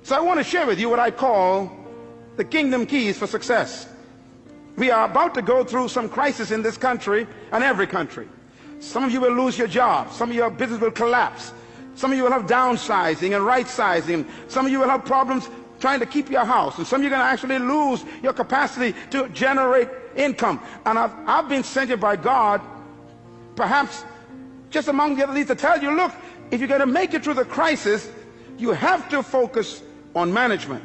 So I want to share with you what I call the kingdom keys for success. We are about to go through some crisis in this country and every country. Some of you will lose your job. Some of your business will collapse. Some of you will have downsizing and right-sizing. Some of you will have problems trying to keep your house. And some of you are going to actually lose your capacity to generate income. And I've been sent here by God, perhaps just among the other leaders, to tell you, look, if you're going to make it through the crisis, you have to focus on management.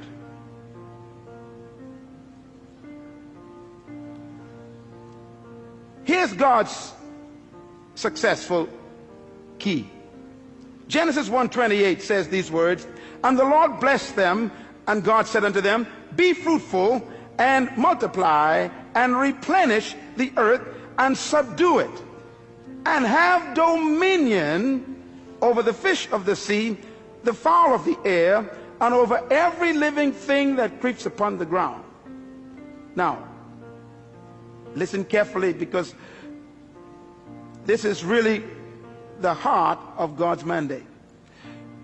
Here's God's successful key. Genesis 1:28 says these words, and the Lord blessed them, and God said unto them, be fruitful and multiply and replenish the earth and subdue it, and have dominion over the fish of the sea, the fowl of the air, and over every living thing that creeps upon the ground. Now, listen carefully, because this is really the heart of God's mandate.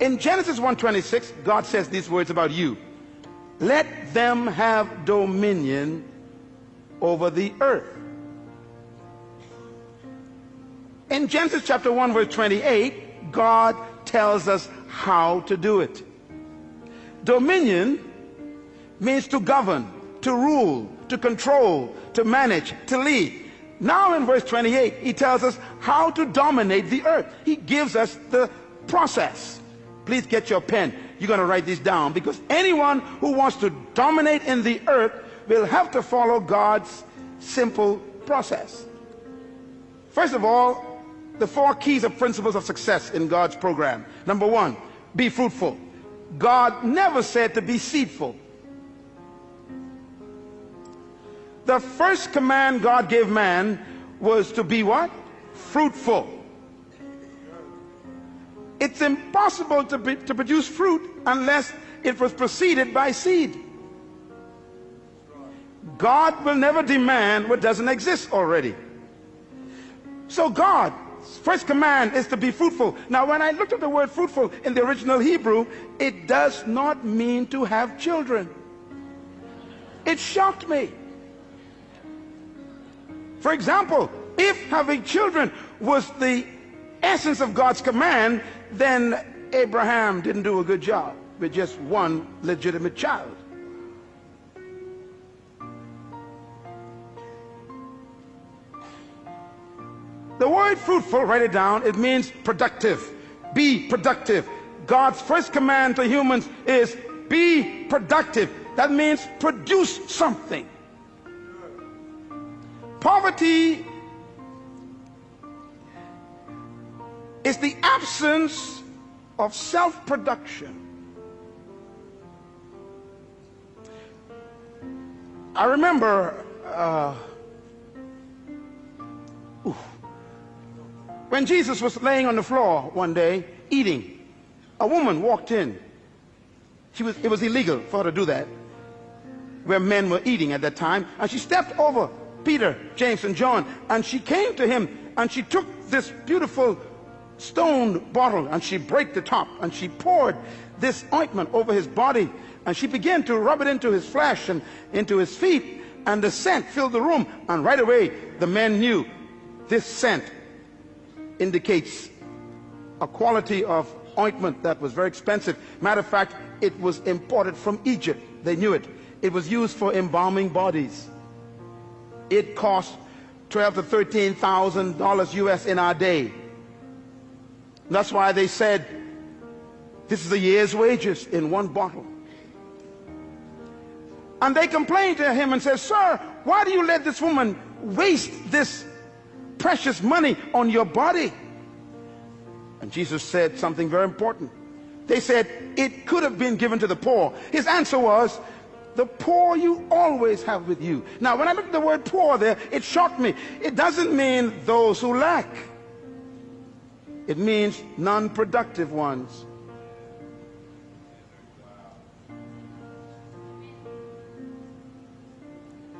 In Genesis 1:26, God says these words about you. Let them have dominion over the earth. In Genesis chapter 1 verse 28, God tells us how to do it. Dominion means to govern, to rule, to control, to manage, to lead. Now in verse 28, he tells us how to dominate the earth. He gives us the process. Please get your pen. You're going to write this down, because anyone who wants to dominate in the earth will have to follow God's simple process. First of all, the 4 keys or principles of success in God's program. Number 1, be fruitful. God never said to be seedful. The first command God gave man was to be what? Fruitful. It's impossible to produce fruit unless it was preceded by seed. God will never demand what doesn't exist already. So God's first command is to be fruitful. Now, when I looked at the word fruitful in the original Hebrew, it does not mean to have children. It shocked me. For example, if having children was the essence of God's command, then Abraham didn't do a good job with just one legitimate child. The word fruitful, write it down, it means productive. Be productive. God's first command to humans is be productive. That means produce something. Poverty is the absence of self-production. I remember when Jesus was laying on the floor one day eating, a woman walked in. It was illegal for her to do that, where men were eating at that time, and she stepped over Peter, James, and John, and she came to him, and she took this beautiful stone bottle, and she broke the top, and she poured this ointment over his body, and she began to rub it into his flesh and into his feet, and the scent filled the room. And right away the men knew this scent indicates a quality of ointment that was very expensive. Matter of fact, it was imported from Egypt. They knew it. It was used for embalming bodies. It cost $12,000 to $13,000 US in our day. That's why they said this is a year's wages in one bottle. And they complained to him and said, sir, why do you let this woman waste this precious money on your body? And Jesus said something very important. They said it could have been given to the poor. His answer was, the poor you always have with you. Now, when I looked at the word poor there, it shocked me. It doesn't mean those who lack. It means non-productive ones.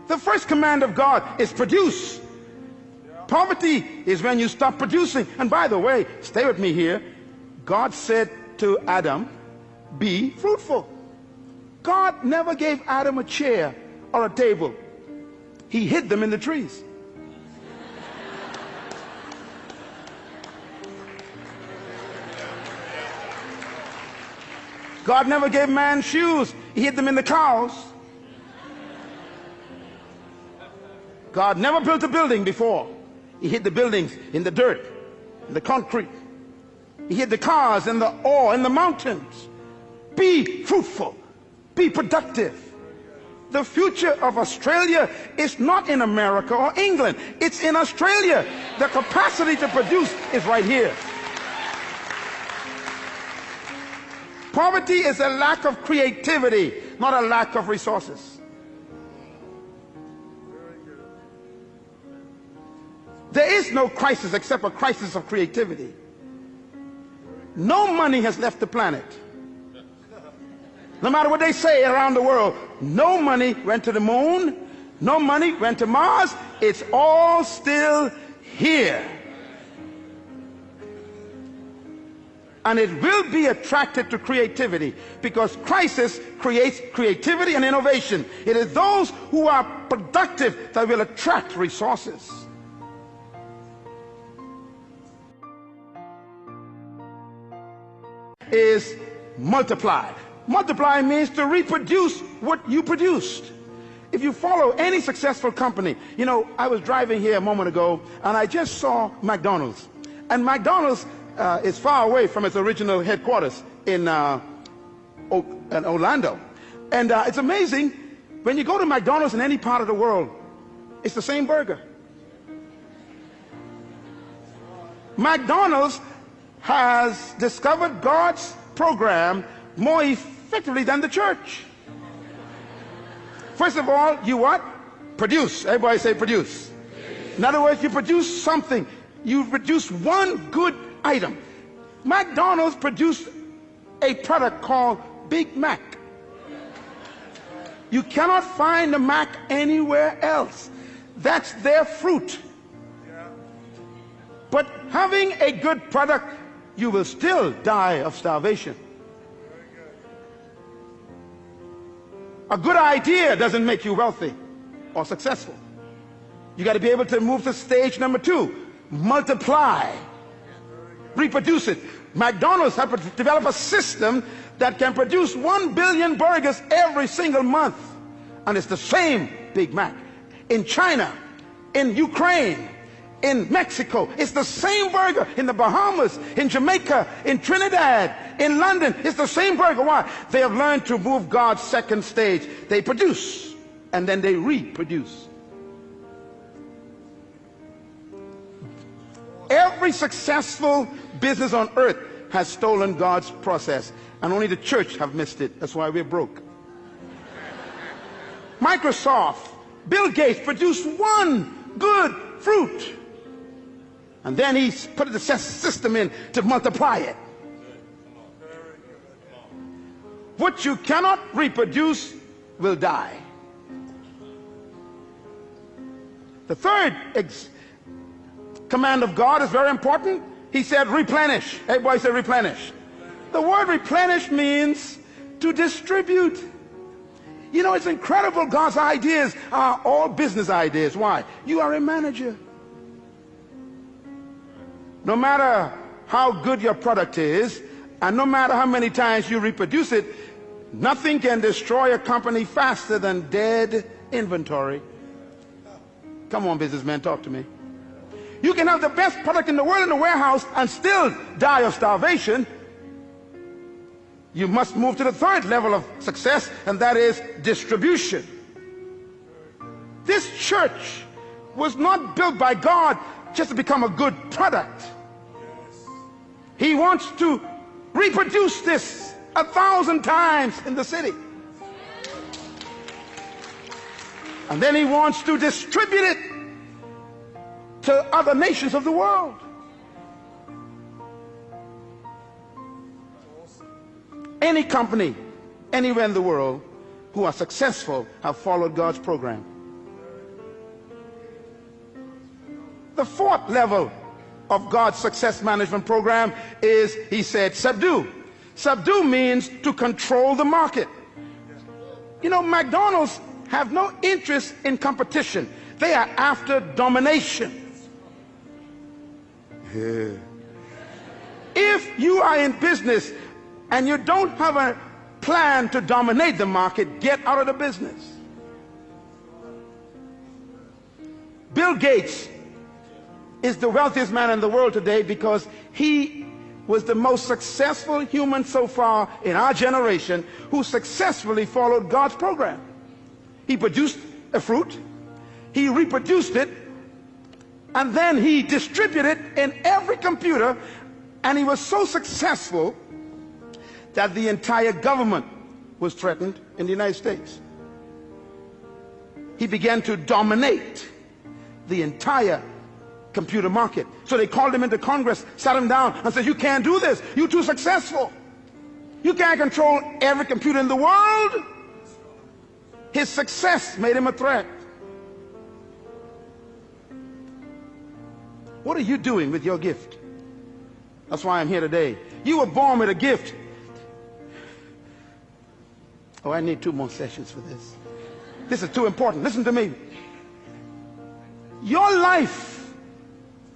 The first command of God is produce. Poverty is when you stop producing. And by the way, stay with me here. God said to Adam, be fruitful. God never gave Adam a chair or a table. He hid them in the trees. God never gave man shoes. He hid them in the cows. God never built a building before. He hid the buildings in the dirt, in the concrete. He hid the cars in the ore, in the mountains. Be fruitful. Be productive. The future of Australia is not in America or England. It's in Australia. The capacity to produce is right here. Poverty is a lack of creativity, not a lack of resources. There is no crisis except a crisis of creativity. No money has left the planet. No matter what they say around the world, no money went to the moon, no money went to Mars. It's all still here. And it will be attracted to creativity, because crisis creates creativity and innovation. It is those who are productive that will attract resources. Is multiplied. Multiply means to reproduce what you produced. If you follow any successful company, you know, I was driving here a moment ago and I just saw McDonald's. And McDonald's is far away from its original headquarters in Orlando. And it's amazing, when you go to McDonald's in any part of the world, it's the same burger. McDonald's has discovered God's program more effectively than the church. First of all, you what? Produce. Everybody say produce. In other words, you produce something. You produce one good item. McDonald's produced a product called Big Mac. You cannot find the Mac anywhere else. That's their fruit. But having a good product, you will still die of starvation. A good idea doesn't make you wealthy or successful. You got to be able to move to stage number 2. Multiply. Reproduce it. McDonald's have to develop a system that can produce 1 billion burgers every single month. And it's the same Big Mac. In China, in Ukraine, in Mexico, it's the same burger. In the Bahamas, in Jamaica, in Trinidad, in London, it's the same burger. Why? They have learned to move God's second stage. They produce and then they reproduce. Every successful business on earth has stolen God's process, and only the church have missed it. That's why we're broke. Microsoft, Bill Gates produced one good fruit, and then he put the system in to multiply it. What you cannot reproduce will die. The third command of God is very important. He said replenish. Everybody say replenish. The word replenish means to distribute. You know, it's incredible. God's ideas are all business ideas. Why? You are a manager. No matter how good your product is, and no matter how many times you reproduce it, nothing can destroy a company faster than dead inventory. Come on, businessmen, talk to me. You can have the best product in the world in the warehouse and still die of starvation. You must move to the third level of success, and that is distribution. This church was not built by God just to become a good product. He wants to reproduce this 1,000 times in the city. And then he wants to distribute it to other nations of the world. Any company, anywhere in the world, who are successful have followed God's program. The fourth level of God's success management program is, he said, subdue. Subdue means to control the market. You know, McDonald's have no interest in competition. They are after domination. Yeah. If you are in business and you don't have a plan to dominate the market, get out of the business. Bill Gates is the wealthiest man in the world today because he was the most successful human so far in our generation who successfully followed God's program. He produced a fruit, he reproduced it, and then he distributed it in every computer, and he was so successful that the entire government was threatened in the United States. He began to dominate the entire computer market. So they called him into Congress, sat him down, and said, "You can't do this. You're too successful. You can't control every computer in the world." His success made him a threat. What are you doing with your gift? That's why I'm here today. You were born with a gift. Oh, I need 2 more sessions for this. This is too important. Listen to me. Your life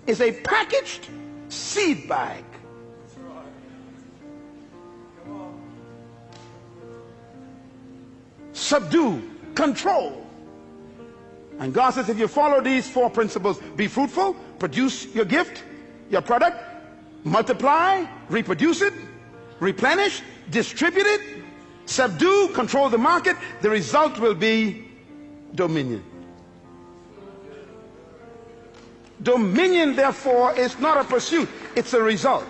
is a packaged seed bag. Subdue, control. And God says if you follow these 4 principles, be fruitful, produce your gift, your product, multiply, reproduce it, replenish, distribute it, subdue, control the market, the result will be dominion. Dominion, therefore, is not a pursuit, it's a result.